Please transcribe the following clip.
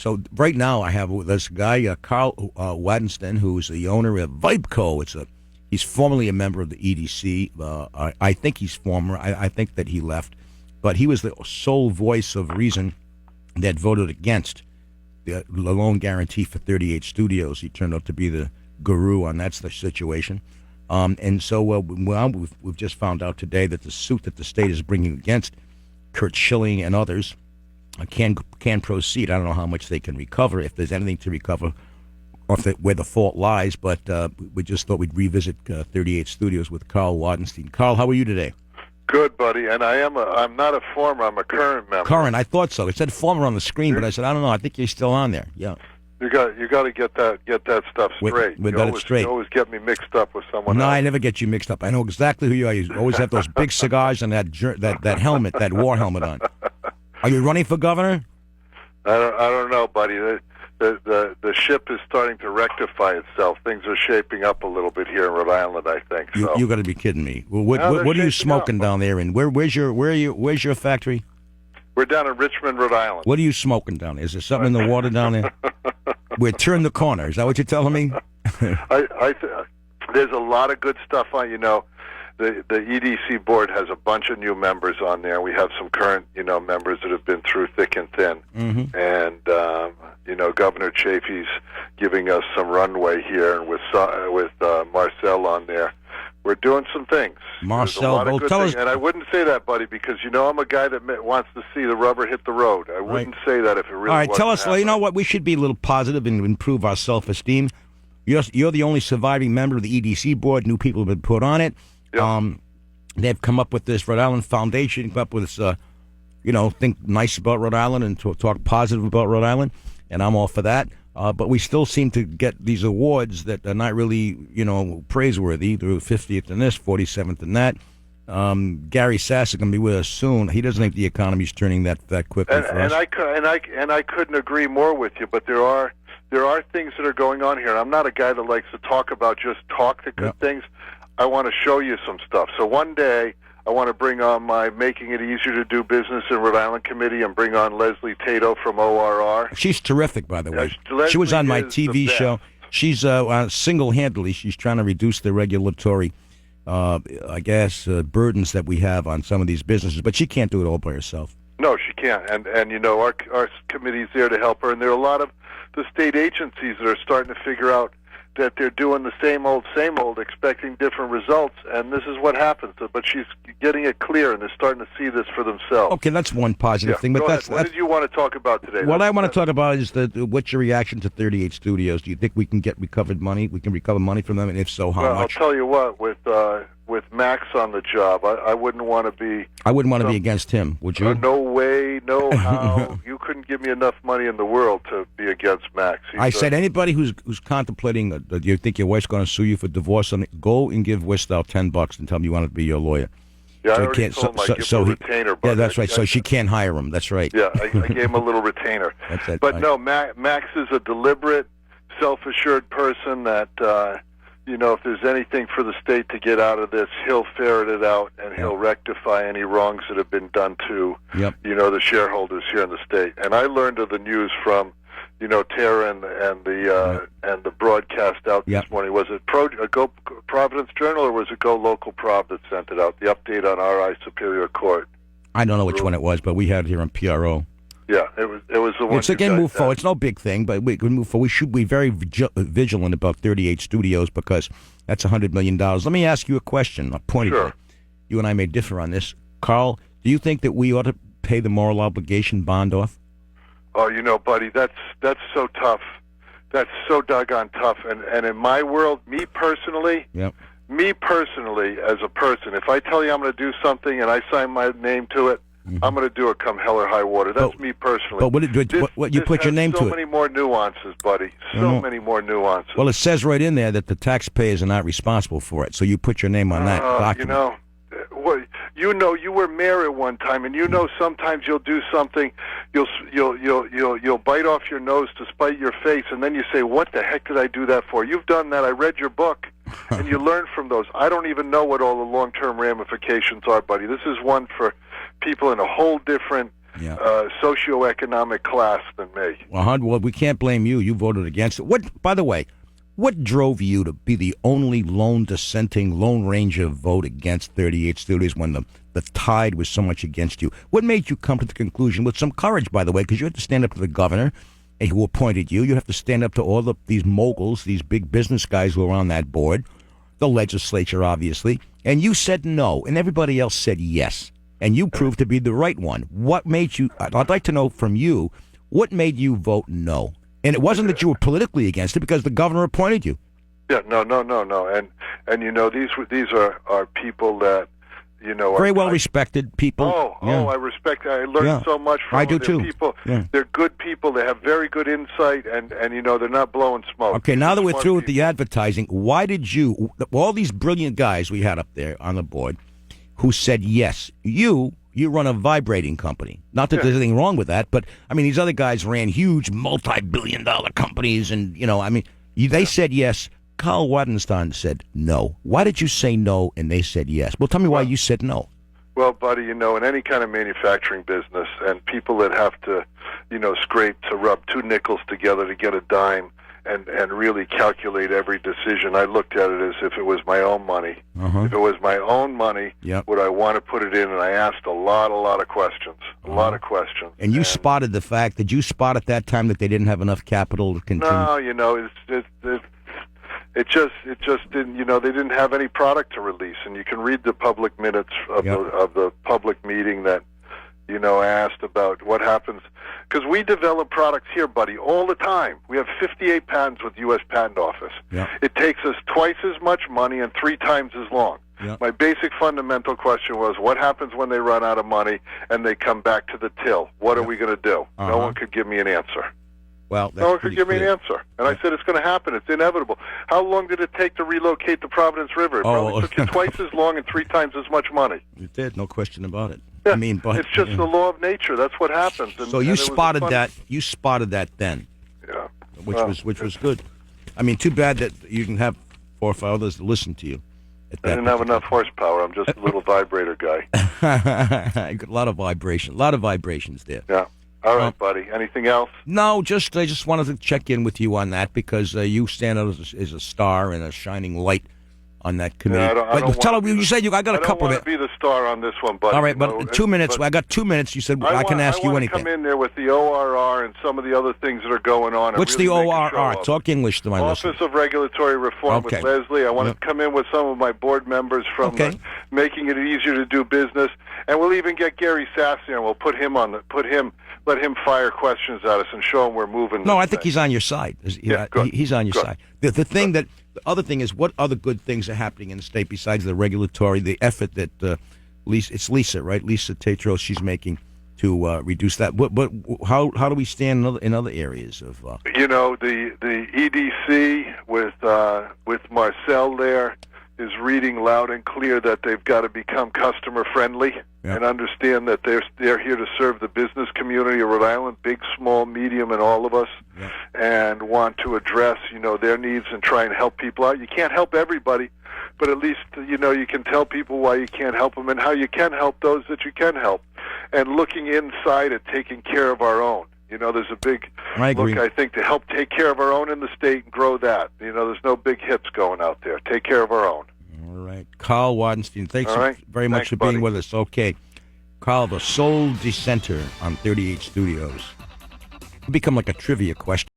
So right now I have this guy, Karl Wadensten, who's the owner of VIBCO. He's formerly a member of the EDC. I think he's former. I think that he left. But he was the sole voice of reason that voted against the loan guarantee for 38 studios. He turned out to be the guru on that situation. And so we've just found out today that the suit that the state is bringing against Kurt Schilling and others can proceed. I don't know how much they can recover, if there's anything to recover, or where the fault lies. But we just thought we'd revisit 38 Studios with Karl Wadensten. Karl, how are you today? Good, buddy. And I'm not a former. I'm a current member. Current, I thought so. It said former on the screen, but I said I don't know. I think you're still on there. Yeah. You got to get that stuff straight. We got it straight. You always get me mixed up with someone else. No, I never get you mixed up. I know exactly who you are. You always have those big cigars and that helmet, that war helmet on. Are you running for governor? I don't know, buddy. The ship is starting to rectify itself. Things are shaping up a little bit here in Rhode Island, I think. So. You got to be kidding me. Well, what are you smoking down there? And where's your factory? We're down in Richmond, Rhode Island. What are you smoking down there? Is there something in the water down there? We're turning the corner. Is that what you're telling me? There's a lot of good stuff on. The EDC board has a bunch of new members on there. We have some current members that have been through thick and thin, and Governor Chafee's giving us some runway here, and with Marcel on there. We're doing some things. Marcel, tell us. And I wouldn't say that, buddy, because I'm a guy that wants to see the rubber hit the road. I wouldn't say that if it really. All right, tell us. Happening. You know what? We should be a little positive and improve our self-esteem. You're the only surviving member of the EDC board. New people have been put on it. Yep. They've come up with this Rhode Island Foundation. Come up with this, think nice about Rhode Island and talk positive about Rhode Island, and I'm all for that. But we still seem to get these awards that are not really, praiseworthy. They're 50th in this, 47th in that. Gary Sass is going to be with us soon. He doesn't think the economy's turning that quickly for us. And I couldn't agree more with you. But there are things that are going on here. And I'm not a guy that likes to talk the good things. I want to show you some stuff. So one day I want to bring on my Making It Easier to Do Business in Rhode Island committee and bring on Leslie Tato from ORR. She's terrific, by the way. She was on my TV show. She's single-handedly, she's trying to reduce the regulatory, burdens that we have on some of these businesses. But she can't do it all by herself. No, she can't. And our committee's there to help her. And there are a lot of the state agencies that are starting to figure out that they're doing the same old, expecting different results, and this is what happens. But she's getting it clear, and they're starting to see this for themselves. Okay, that's one positive thing. But what did you want to talk about today? What I want to talk about is what's your reaction to 38 Studios? Do you think we can get recovered money? We can recover money from them, and if so, how much? I'll tell you what. With Max on the job, I wouldn't want to be. I wouldn't want to be against him. Would you? No way, no how. You couldn't give me enough money in the world to be against Max. I said anybody who's contemplating, you think your wife's going to sue you for divorce, go and give Wistow $10 and tell him you want to be your lawyer. Yeah, I already told him I give him a retainer. Yeah, that's right. So she can't hire him. That's right. Yeah, I gave him a little retainer. That's it. But no, Max is a deliberate, self-assured person that. If there's anything for the state to get out of this, he'll ferret it out and he'll rectify any wrongs that have been done to, the shareholders here in the state. And I learned of the news from, Tara and the broadcast out this morning. Was it Go Providence Journal or was it Go Local Prov that sent it out? The update on RI Superior Court. I don't know which one it was, but we had it here on PRO. Yeah, it was the one. It's again move forward. It's no big thing, but we can move forward. We should be very vigilant about 38 Studios because that's $100 million. Let me ask you a question. A point. Sure. You and I may differ on this. Karl, do you think that we ought to pay the moral obligation bond off? Oh, buddy, that's so tough. That's so doggone tough. And in my world, me personally, as a person, if I tell you I'm going to do something and I sign my name to it, I'm going to do it come hell or high water. That's me personally. But what you put your name to it. So many more nuances, buddy. So many more nuances. Well, it says right in there that the taxpayers are not responsible for it. So you put your name on that document. You were mayor at one time, and sometimes you'll do something, you'll bite off your nose to spite your face, and then you say, "What the heck did I do that for?" You've done that. I read your book, and you learn from those. I don't even know what all the long-term ramifications are, buddy. This is one for people in a whole different socioeconomic class than me. Well, we can't blame you. You voted against it. By the way, what drove you to be the only lone dissenting Lone Ranger vote against 38 Studios when the tide was so much against you? What made you come to the conclusion, with some courage, by the way, because you had to stand up to the governor who appointed you. You have to stand up to all these moguls, these big business guys who are on that board, the legislature, obviously, and you said no, and everybody else said yes, and you proved to be the right one. What made you, I'd like to know from you, what made you vote no? And it wasn't that you were politically against it, because the governor appointed you. Yeah, no. And you know, these are people that, you know, very well respected people. I respect. I learned so much from them. I do too. People, they're good people. They have very good insight, and you know, they're not blowing smoke. Okay, now that we're through with the advertising, why did you, all these brilliant guys we had up there on the board, who said yes, you run a vibrating company. Not that there's anything wrong with that, but I mean, these other guys ran huge multi-billion-dollar companies, and you know, I mean, they said yes. Karl Wadensten said no. Why did you say no and they said yes? Well, tell me why you said no. Well, buddy, you know, in any kind of manufacturing business, and people that have to, you know, scrape to rub two nickels together to get a dime, and really calculate every decision, I looked at it as if it was my own money. If it was my own money, would I want to put it in? And I asked a lot of questions, a lot of questions. And you spotted the fact, did you spot at that time that they didn't have enough capital to continue? No, you know, it just didn't, you know, they didn't have any product to release. And you can read the public minutes of the public meeting that, you know, asked about what happens. Because we develop products here, buddy, all the time. We have 58 patents with the U.S. Patent Office. It takes us twice as much money and 3 times as long. My basic fundamental question was, what happens when they run out of money and they come back to the till? What are we going to do? No one could give me an answer. Well, no one could give me an answer. And I said, it's going to happen. It's inevitable. How long did it take to relocate the Providence River? It probably took you twice as long and 3 times as much money. It did, no question about it. Yeah, I mean, but it's just the law of nature. That's what happens. And, so you spotted that. You spotted that then. Yeah. Which was good. I mean, too bad that you didn't have 4 or 5 others to listen to you. I didn't have enough horsepower. I'm just a little vibrator guy. A lot of vibrations there. Yeah. All right, buddy. Anything else? No, I just wanted to check in with you on that, because you stand out as a star and a shining light on that committee. You said I got a couple of it. I don't want to be the star on this one, buddy. All right, but 2 minutes. I got 2 minutes. You said I can ask you anything. I want to come in there with the ORR and some of the other things that are going on. What's the ORR? Talk English to my listeners. Office of Regulatory Reform with Leslie. I want to come in with some of my board members from making it easier to do business, and we'll even get Gary Sassy, and we'll let him fire questions at us and show him we're moving. No, I think he's on your side. He's on your side. The other thing is, what other good things are happening in the state besides the regulatory, the effort that it's Lisa, right? Lisa Tatros, she's making to reduce that. But how do we stand in other areas of? You know, the EDC with Marcel there is reading loud and clear that they've got to become customer friendly and understand that they're here to serve the business community of Rhode Island, big, small, medium, and all of us, and want to address, you know, their needs and try and help people out. You can't help everybody, but at least, you know, you can tell people why you can't help them and how you can help those that you can help. And looking inside at taking care of our own. You know, there's a big look, I think, to help take care of our own in the state and grow that. You know, there's no big hits going out there. Take care of our own. All right. Karl Wadensten, thanks very much for being with us. Okay. Karl, the sole dissenter on 38 Studios. Become like a trivia question.